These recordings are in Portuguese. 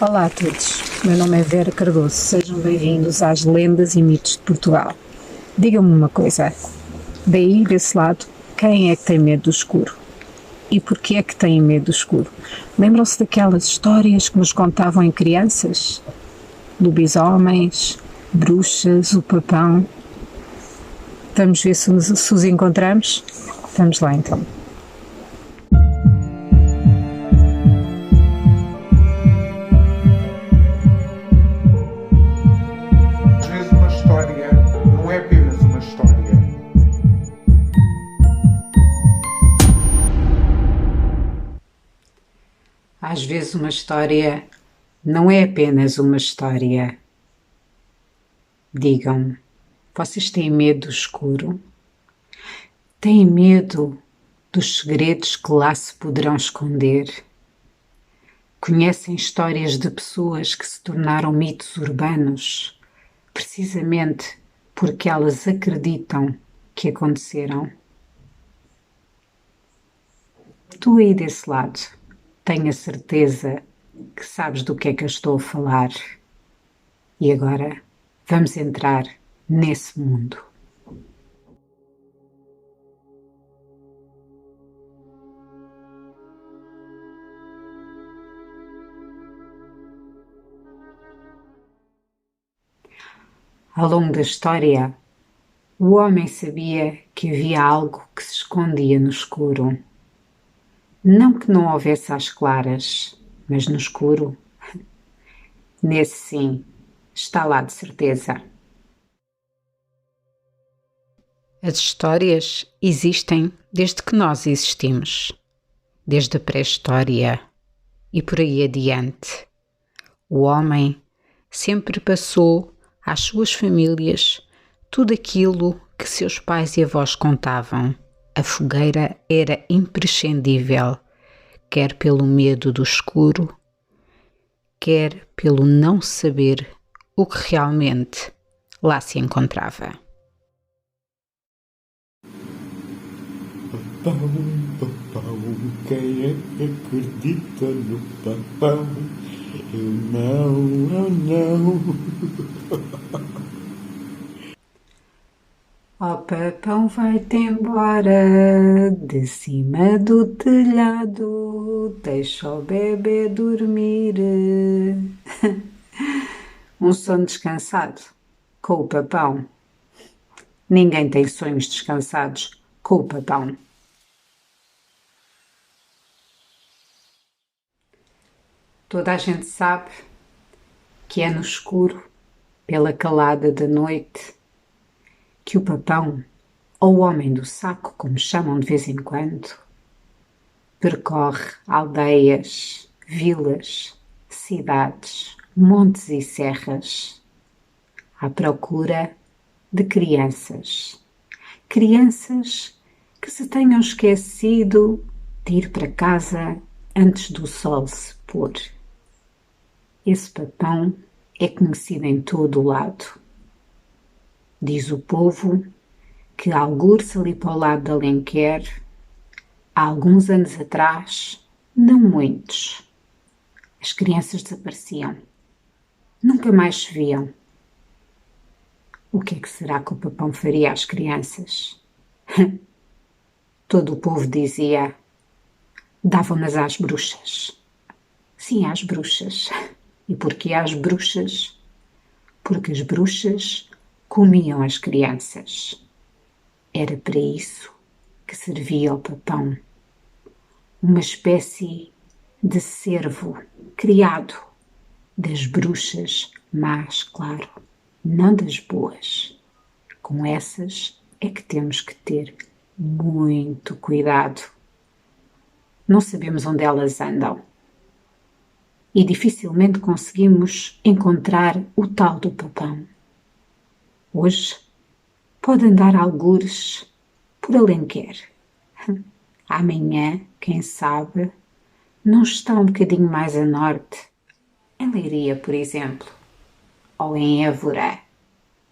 Olá a todos, meu nome é Vera Cardoso, sejam bem-vindos às Lendas e Mitos de Portugal. Digam-me uma coisa, daí desse lado, quem é que tem medo do escuro? E porquê é que têm medo do escuro? Lembram-se daquelas histórias que nos contavam em crianças? Lobisomens, bruxas, o papão? Vamos ver se os encontramos? Vamos lá então. Às vezes uma história não é apenas uma história. Às vezes uma história não é apenas uma história. Digam-me, vocês têm medo do escuro? Têm medo dos segredos que lá se poderão esconder? Conhecem histórias de pessoas que se tornaram mitos urbanos, precisamente porque elas acreditam que aconteceram? Tu aí desse lado, tenho a certeza que sabes do que é que eu estou a falar. E agora vamos entrar nesse mundo. Ao longo da história, o homem sabia que havia algo que se escondia no escuro. Não que não houvesse às claras, mas no escuro, nesse sim, está lá de certeza. As histórias existem desde que nós existimos, desde a pré-história e por aí adiante. O homem sempre passou às suas famílias tudo aquilo que seus pais e avós contavam. A fogueira era imprescindível, quer pelo medo do escuro, quer pelo não saber o que realmente lá se encontrava. Papão, papão, quem é que acredita no papão? Eu não. Ó papão, vai-te embora de cima do telhado, deixa o bebê dormir. Um sono descansado com o papão. Ninguém tem sonhos descansados com o papão. Toda a gente sabe que é no escuro, pela calada da noite, que o papão, ou o homem do saco, como chamam de vez em quando, percorre aldeias, vilas, cidades, montes e serras, à procura de crianças. Crianças que se tenham esquecido de ir para casa antes do sol se pôr. Esse papão é conhecido em todo o lado. Diz o povo que, algures ali para o lado de Alenquer, há alguns anos atrás, não muitos, as crianças desapareciam. Nunca mais se viam. O que é que será que o papão faria às crianças? Todo o povo dizia: davam-nas às bruxas. Sim, às bruxas. E porquê às bruxas? Porque as bruxas comiam as crianças. Era para isso que servia o papão. Uma espécie de cervo criado das bruxas más, claro, não das boas. Com essas é que temos que ter muito cuidado. Não sabemos onde elas andam e dificilmente conseguimos encontrar o tal do papão. Hoje pode andar algures por Alenquer. Amanhã, quem sabe, não está um bocadinho mais a norte, em Leiria, por exemplo, ou em Évora,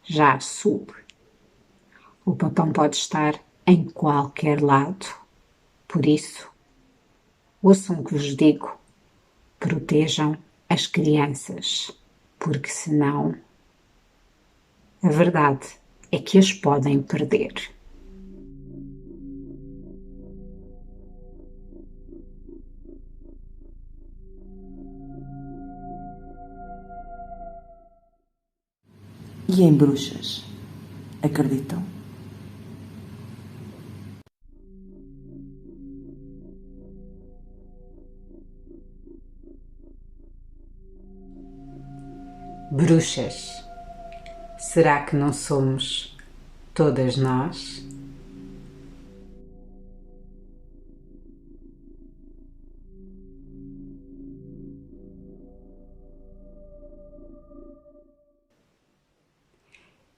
já a sul. O papão pode estar em qualquer lado. Por isso, ouçam o que vos digo, protejam as crianças, porque senão a verdade é que as podem perder. E em bruxas? Acreditam? Bruxas, será que não somos todas nós?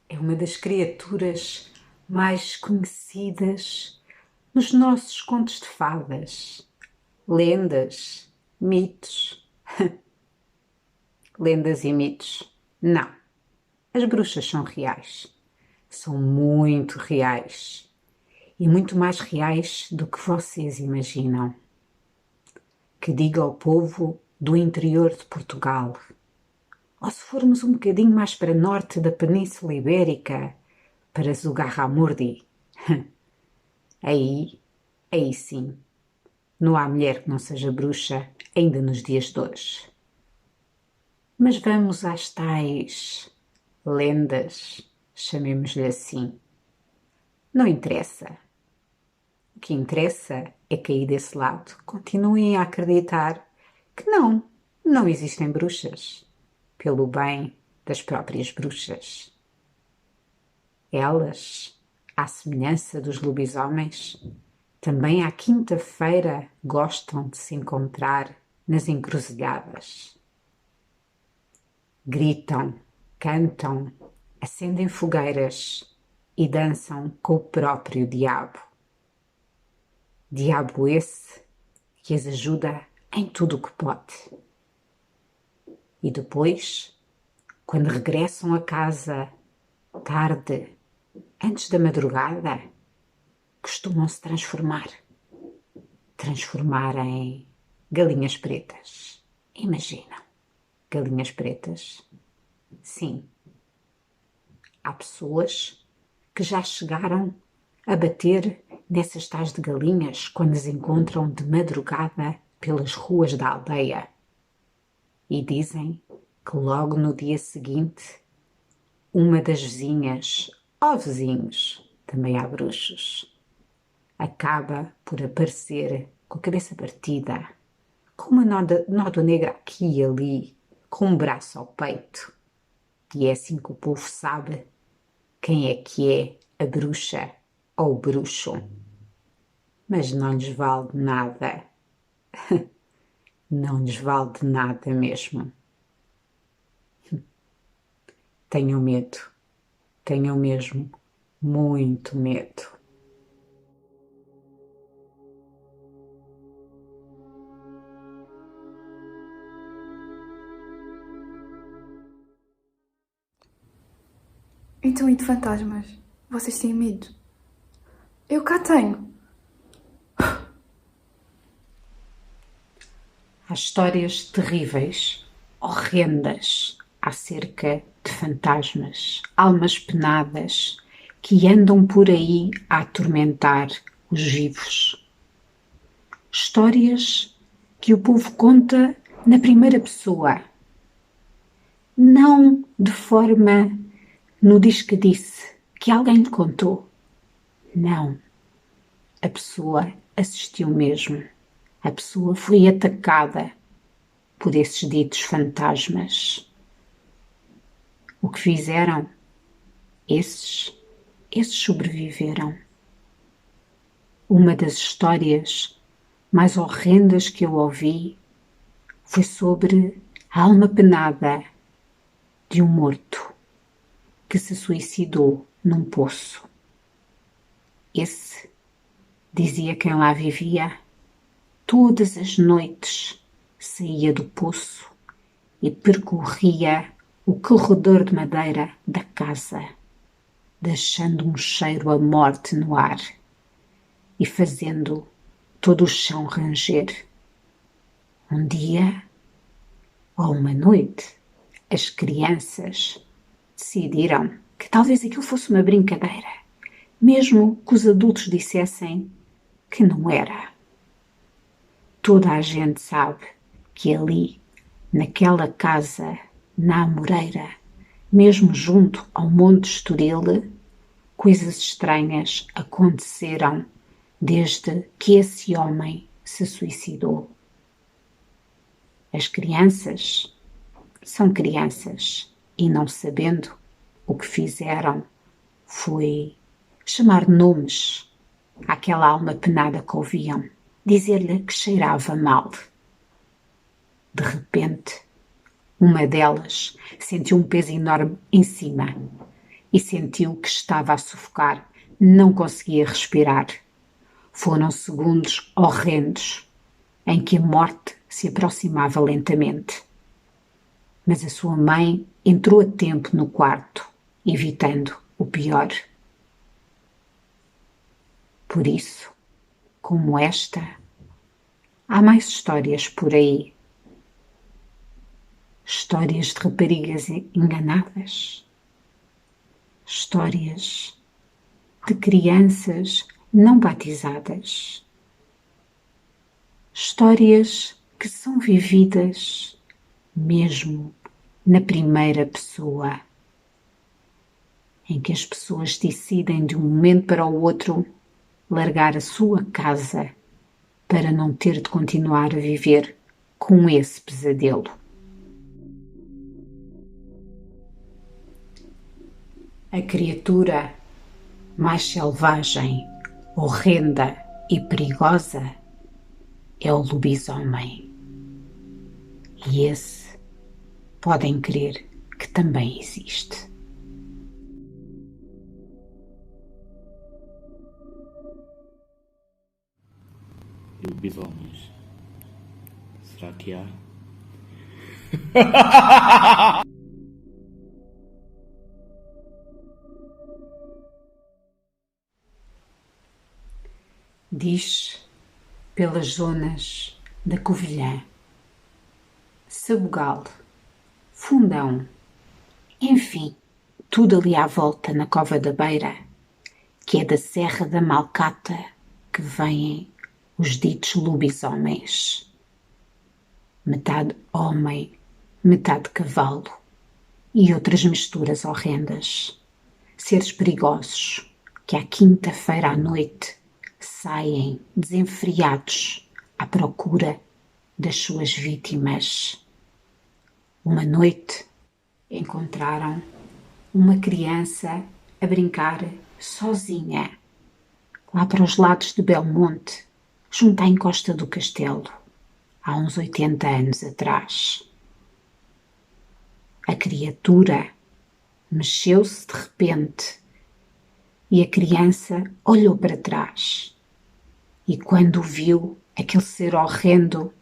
É uma das criaturas mais conhecidas nos nossos contos de fadas, lendas, mitos. Lendas e mitos. Não. As bruxas são reais. São muito reais. E muito mais reais do que vocês imaginam. Que diga ao povo do interior de Portugal. Ou se formos um bocadinho mais para norte da Península Ibérica, para Zugarramurdi. Aí sim, não há mulher que não seja bruxa ainda nos dias de hoje. Mas vamos às tais lendas, chamemos-lhe assim. Não interessa. O que interessa é que aí desse lado continuem a acreditar que não existem bruxas, pelo bem das próprias bruxas. Elas, à semelhança dos lobisomens, também à quinta-feira gostam de se encontrar nas encruzilhadas. Gritam, cantam, acendem fogueiras e dançam com o próprio diabo. Diabo esse que as ajuda em tudo o que pode. E depois, quando regressam a casa tarde, antes da madrugada, costumam se transformar em galinhas pretas. Imaginam, galinhas pretas. Sim, há pessoas que já chegaram a bater nessas tais de galinhas quando as encontram de madrugada pelas ruas da aldeia. E dizem que logo no dia seguinte, uma das vizinhas, ou vizinhos, também há bruxos, acaba por aparecer com a cabeça partida, com uma nódoa negra aqui e ali, com um braço ao peito. E é assim que o povo sabe quem é que é a bruxa ou o bruxo. Mas não lhes vale de nada. Não lhes vale de nada mesmo. Tenham medo. Tenham mesmo muito medo. Então, e de fantasmas? Vocês têm medo? Eu cá tenho. Há histórias terríveis, horrendas, acerca de fantasmas, almas penadas, que andam por aí a atormentar os vivos. Histórias que o povo conta na primeira pessoa, não de forma no diz que disse, que alguém lhe contou. Não. A pessoa assistiu mesmo. A pessoa foi atacada por esses ditos fantasmas. O que fizeram? Esses sobreviveram. Uma das histórias mais horrendas que eu ouvi foi sobre a alma penada de um morto que se suicidou num poço. Esse, dizia quem lá vivia, todas as noites saía do poço e percorria o corredor de madeira da casa, deixando um cheiro a morte no ar e fazendo todo o chão ranger. Um dia Ou uma noite, as crianças decidiram que talvez aquilo fosse uma brincadeira, mesmo que os adultos dissessem que não era. Toda a gente sabe que ali, naquela casa, na Amoreira, mesmo junto ao Monte Estoril, coisas estranhas aconteceram desde que esse homem se suicidou. As crianças são crianças e, não sabendo, o que fizeram foi chamar nomes àquela alma penada que ouviam, dizer-lhe que cheirava mal. De repente, uma delas sentiu um peso enorme em cima e sentiu que estava a sufocar, não conseguia respirar. Foram segundos horrendos em que a morte se aproximava lentamente. Mas a sua mãe entrou a tempo no quarto, evitando o pior. Por isso, como esta, há mais histórias por aí. Histórias de raparigas enganadas. Histórias de crianças não batizadas. Histórias que são vividas mesmo na primeira pessoa, em que as pessoas decidem de um momento para o outro largar a sua casa para não ter de continuar a viver com esse pesadelo. A criatura mais selvagem, horrenda e perigosa é o lobisomem. E esse podem crer que também existe. E lobisomens? Será que há? Diz pelas zonas da Covilhã, Sabugal, Fundão, enfim, tudo ali à volta na Cova da Beira, que é da Serra da Malcata que vêm os ditos lobisomens. Metade homem, metade cavalo e outras misturas horrendas. Seres perigosos que à quinta-feira à noite saem desenfreados à procura das suas vítimas. Uma noite encontraram uma criança a brincar sozinha lá para os lados de Belmonte, junto à encosta do castelo, há uns 80 anos atrás. A criatura mexeu-se de repente e a criança olhou para trás e, quando viu aquele ser horrendo,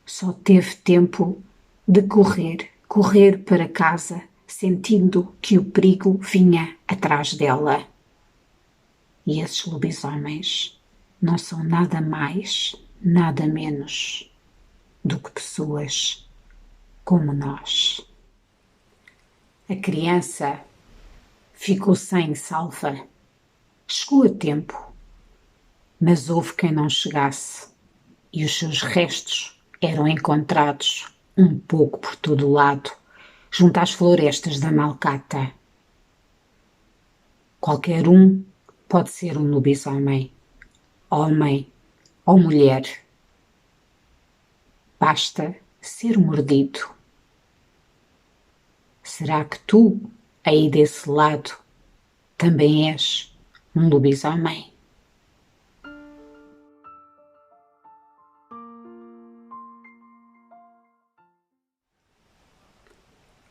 só teve tempo de correr para casa, sentindo que o perigo vinha atrás dela. E esses lobisomens não são nada mais, nada menos do que pessoas como nós. A criança ficou sem salva. Chegou a tempo, mas houve quem não chegasse e os seus restos eram encontrados um pouco por todo o lado, junto às florestas da Malcata. Qualquer um pode ser um lobisomem, homem ou mulher. Basta ser mordido. Será que tu, aí desse lado, também és um lobisomem?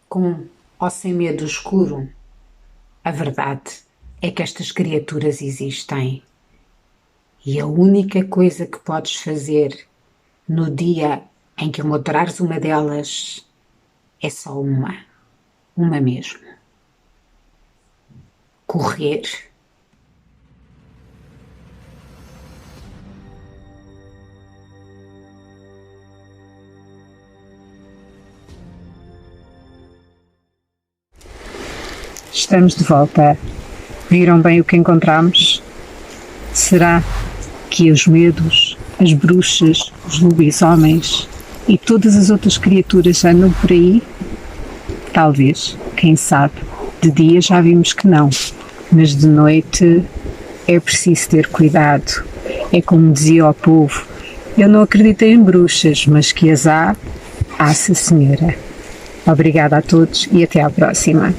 Com ou sem medo escuro, a verdade é que estas criaturas existem. E a única coisa que podes fazer no dia em que encontrares uma delas é só uma mesmo. Correr. Estamos de volta. Viram bem o que encontramos? Será que os medos, as bruxas, os lobisomens e todas as outras criaturas andam por aí? Talvez, quem sabe. De dia já vimos que não, mas de noite é preciso ter cuidado. É como dizia o povo, eu não acredito em bruxas, mas que as há, sim senhora. Obrigada a todos e até à próxima.